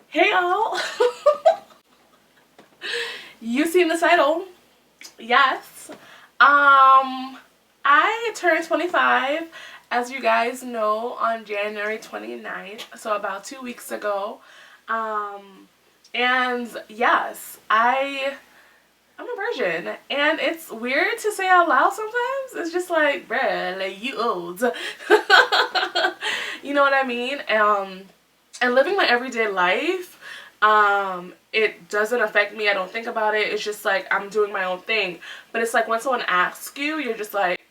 Hey y'all! You seen the title? Yes. I turned 25, as you guys know, on January 29th, so about 2 weeks ago. And yes, I'm a virgin, and it's weird to say out loud sometimes. It's just like, bruh, like you old. You know what I mean? And living my everyday life, it doesn't affect me. I don't think about it. It's just like I'm doing my own thing. But it's like when someone asks you, you're just like,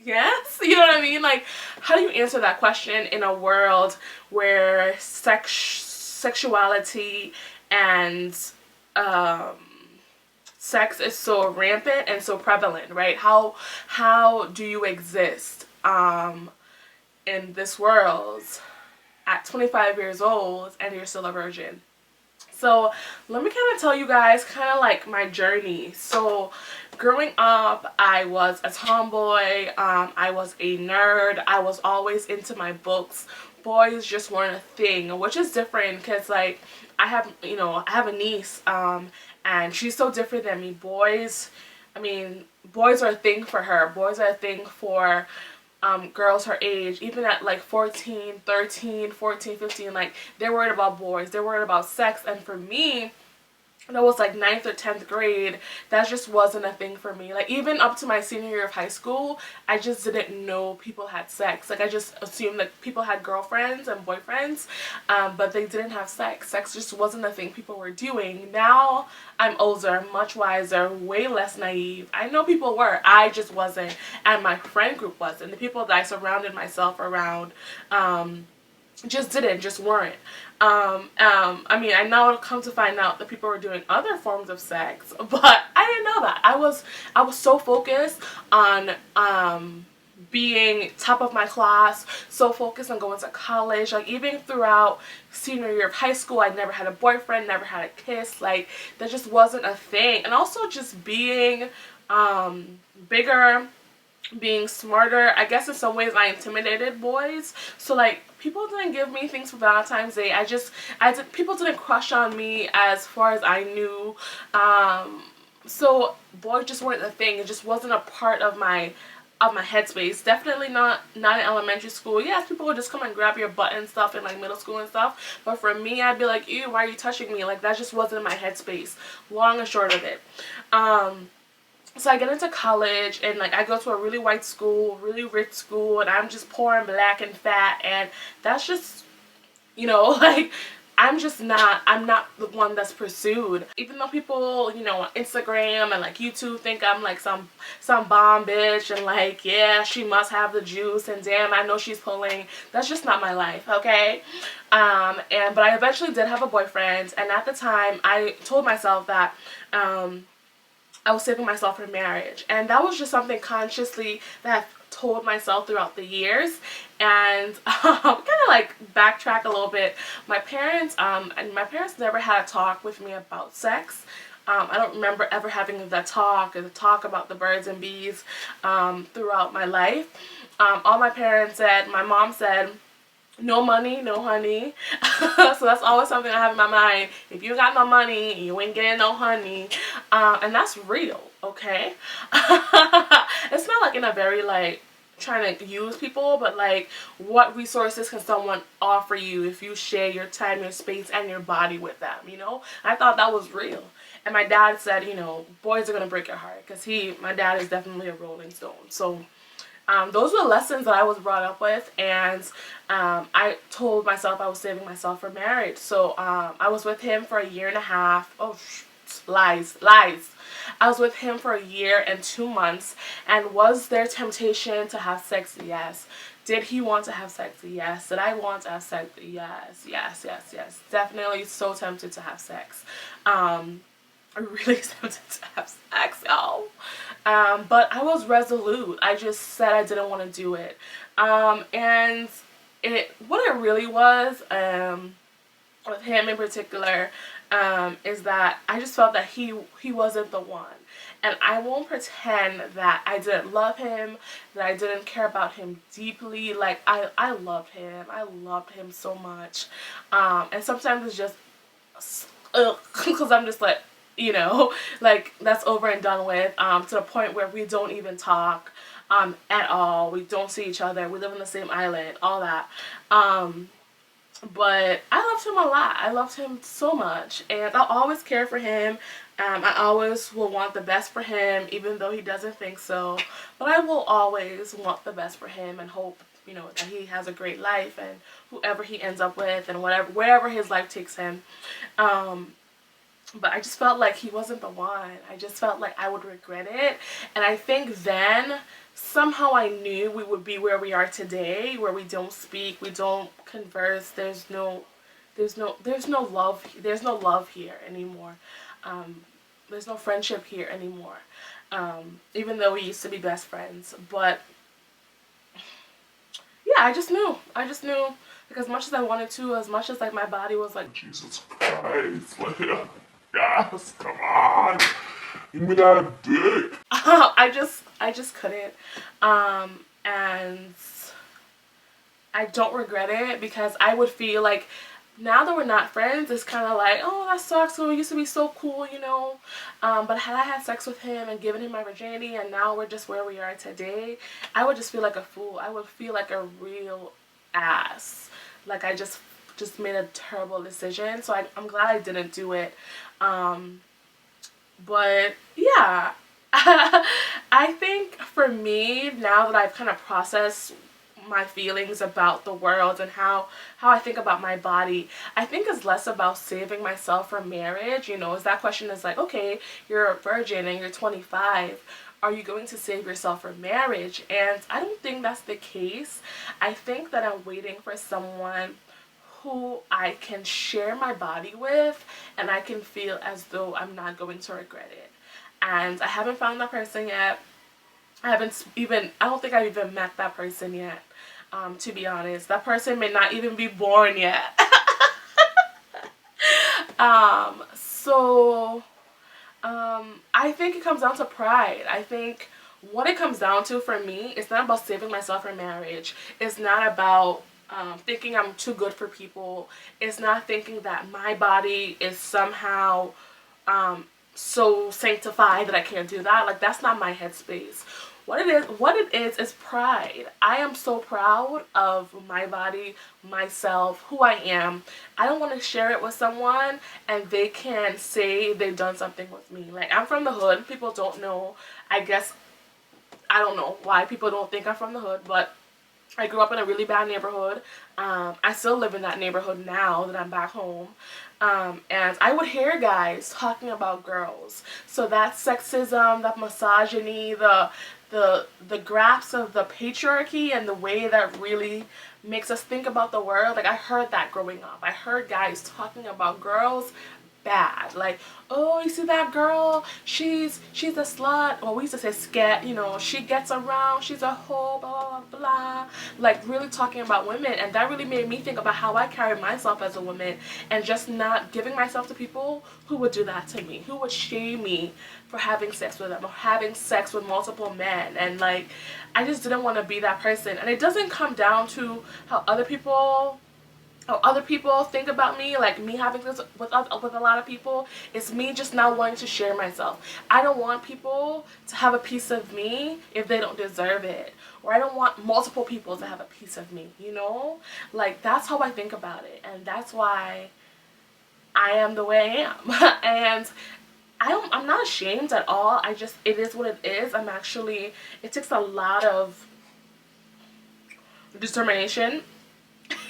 yes, you know what I mean? Like, how do you answer that question in a world where sexuality and um, sex is so rampant and so prevalent, right? How do you exist in this world at 25 years old and you're still a virgin? So let me kind of tell you guys kind of like my journey. So growing up, I was a tomboy. I was a nerd. I was always into my books. Boys just weren't a thing, which is different because like I have a niece, and she's so different than me. Boys are a thing for her. Boys are a thing for girls her age, even at like 14, 13, 14, 15, like they're worried about boys, they're worried about sex. And for me, that was like ninth or 10th grade, that just wasn't a thing for me. Like even up to my senior year of high school, I just didn't know people had sex. Like I just assumed that people had girlfriends and boyfriends, but they didn't have sex. Sex just wasn't a thing people were doing. Now I'm older, much wiser, way less naive. I know people were, I just wasn't, and my friend group wasn't. The people that I surrounded myself around just weren't. I now come to find out that people were doing other forms of sex, but I didn't know that. I was so focused on being top of my class, so focused on going to college. Like even throughout senior year of high school, I never had a boyfriend, never had a kiss. Like that just wasn't a thing. And also just being bigger, being smarter. I guess in some ways I intimidated boys. So like people didn't give me things for Valentine's Day. People didn't crush on me as far as I knew. So boys just weren't a thing. It just wasn't a part of my headspace. Definitely not in elementary school. Yes, people would just come and grab your butt and stuff in like middle school and stuff. But for me, I'd be like, ew, why are you touching me? Like that just wasn't in my headspace. Long and short of it. So I get into college and like I go to a really white school, really rich school, and I'm just poor and black and fat, and that's just, like I'm not the one that's pursued. Even though people, on Instagram and like YouTube think I'm like some bomb bitch and like, yeah, she must have the juice and damn, I know she's pulling. That's just not my life, okay? But I eventually did have a boyfriend, and at the time I told myself that I was saving myself for marriage. And that was just something consciously that I've told myself throughout the years. And kind of like backtrack a little bit. My parents never had a talk with me about sex. I don't remember ever having the talk about the birds and bees throughout my life. All my mom said, no money, no honey. So that's always something I have in my mind. If you got no money, you ain't getting no honey. And that's real, okay? It's not like in a very like trying to use people, but like what resources can someone offer you if you share your time, your space, and your body with them? I thought that was real. And my dad said, boys are gonna break your heart, because my dad is definitely a Rolling Stone. So those were lessons that I was brought up with, and I told myself I was saving myself for marriage. So I was with him for a year and a half. Oh, lies. I was with him for a year and 2 months, and was there temptation to have sex? Yes. Did he want to have sex? Yes. Did I want to have sex? Yes. Definitely so tempted to have sex. I really tempted to have sex, y'all. But I was resolute. I just said I didn't want to do it. And what it really was, with him in particular, is that I just felt that he wasn't the one. And I won't pretend that I didn't love him, that I didn't care about him deeply. Like, I loved him. I loved him so much. And sometimes it's just, because I'm just like, like, that's over and done with, to the point where we don't even talk at all. We don't see each other. We live on the same island, all that. But I loved him a lot. I loved him so much, and I'll always care for him. I always will want the best for him, even though he doesn't think so. But I will always want the best for him and hope, that he has a great life and whoever he ends up with and wherever his life takes him. But I just felt like he wasn't the one. I just felt like I would regret it. And I think then somehow I knew we would be where we are today, where we don't speak, we don't converse. There's no love here anymore. There's no friendship here anymore. Even though we used to be best friends. But yeah, I just knew. Like, as much as I wanted to, as much as like my body was like, Jesus Christ, like, yes, come on, give me that dick. I just couldn't. And I don't regret it, because I would feel like now that we're not friends, it's kind of like, oh, that sucks. We used to be so cool, But had I had sex with him and given him my virginity, and now we're just where we are today, I would just feel like a fool. I would feel like a real ass. Like I just made a terrible decision. So I'm glad I didn't do it. But yeah, I think for me, now that I've kind of processed my feelings about the world and how I think about my body, I think it's less about saving myself for marriage. As that question is like, okay, you're a virgin and you're 25. Are you going to save yourself for marriage? And I don't think that's the case. I think that I'm waiting for someone who I can share my body with and I can feel as though I'm not going to regret it. And I haven't found that person yet. I don't think I've even met that person yet, to be honest. That person may not even be born yet. I think it comes down to pride. I think what it comes down to for me, it's not about saving myself for marriage. It's not about thinking I'm too good for people. It's not thinking that my body is somehow so sanctified that I can't do that. Like, that's not my headspace. What it is pride. I am so proud of my body, myself, who I am. I don't want to share it with someone and they can say they've done something with me. Like, I'm from the hood. People don't know. I guess, I don't know why people don't think I'm from the hood, but I grew up in a really bad neighborhood. I still live in that neighborhood now that I'm back home. And I would hear guys talking about girls. So that sexism, that misogyny, the grasp of the patriarchy and the way that really makes us think about the world. Like, I heard that growing up. I heard guys talking about girls bad. Like, oh, you see that girl? She's a slut. Or we used to say scat. She gets around. She's a hoe. Blah, blah, blah. Like, really talking about women. And that really made me think about how I carry myself as a woman. And just not giving myself to people who would do that to me. Who would shame me for having sex with them. Or having sex with multiple men. And, like, I just didn't want to be that person. And it doesn't come down to how other people think about me, like me having this with a lot of people. It's me just not wanting to share myself. I don't want people to have a piece of me if they don't deserve it. Or I don't want multiple people to have a piece of me, Like, that's how I think about it. And that's why I am the way I am. And I'm not ashamed at all. It is what it is. It takes a lot of determination.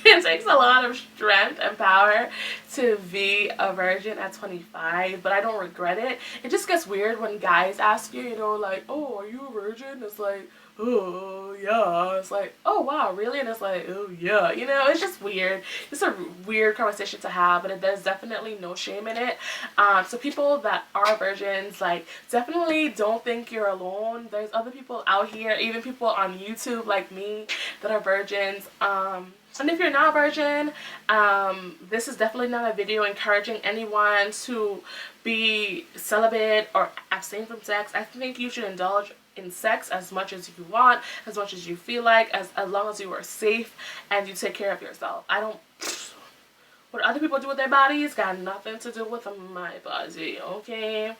It takes a lot of strength and power to be a virgin at 25, but I don't regret it. It just gets weird when guys ask you, like, oh, are you a virgin? It's like, oh, yeah. It's like, oh, wow, really? And it's like, oh, yeah. It's just weird. It's a weird conversation to have, but there's definitely no shame in it. So people that are virgins, like, definitely don't think you're alone. There's other people out here, even people on YouTube like me that are virgins. And if you're not a virgin, this is definitely not a video encouraging anyone to be celibate or abstain from sex. I think you should indulge in sex as much as you want, as much as you feel like, as long as you are safe and you take care of yourself. I don't... What other people do with their bodies got nothing to do with my body, okay?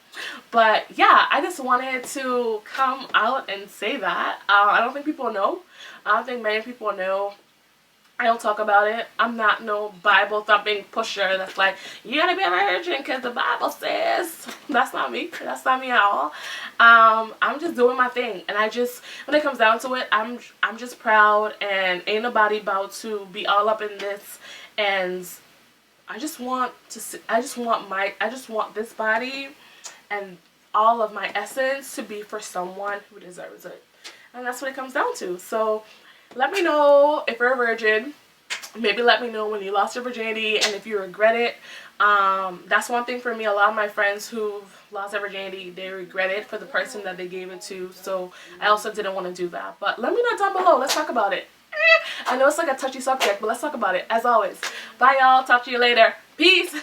But yeah, I just wanted to come out and say that. I don't think people know. I don't think many people know. I don't talk about it. I'm not no Bible thumping pusher that's like, you gotta be a virgin because the Bible says. That's not me. That's not me at all. I'm just doing my thing, and I just, when it comes down to it, I'm just proud, and ain't nobody about to be all up in this. And I just want this body and all of my essence to be for someone who deserves it. And that's what it comes down to. So let me know if you're a virgin. Maybe let me know when you lost your virginity and if you regret it. That's one thing for me. A lot of my friends who've lost their virginity, they regret it for the person that they gave it to. So I also didn't want to do that. But let me know down below. Let's talk about it. I know it's like a touchy subject, but let's talk about it. As always, bye y'all. Talk to you later. Peace.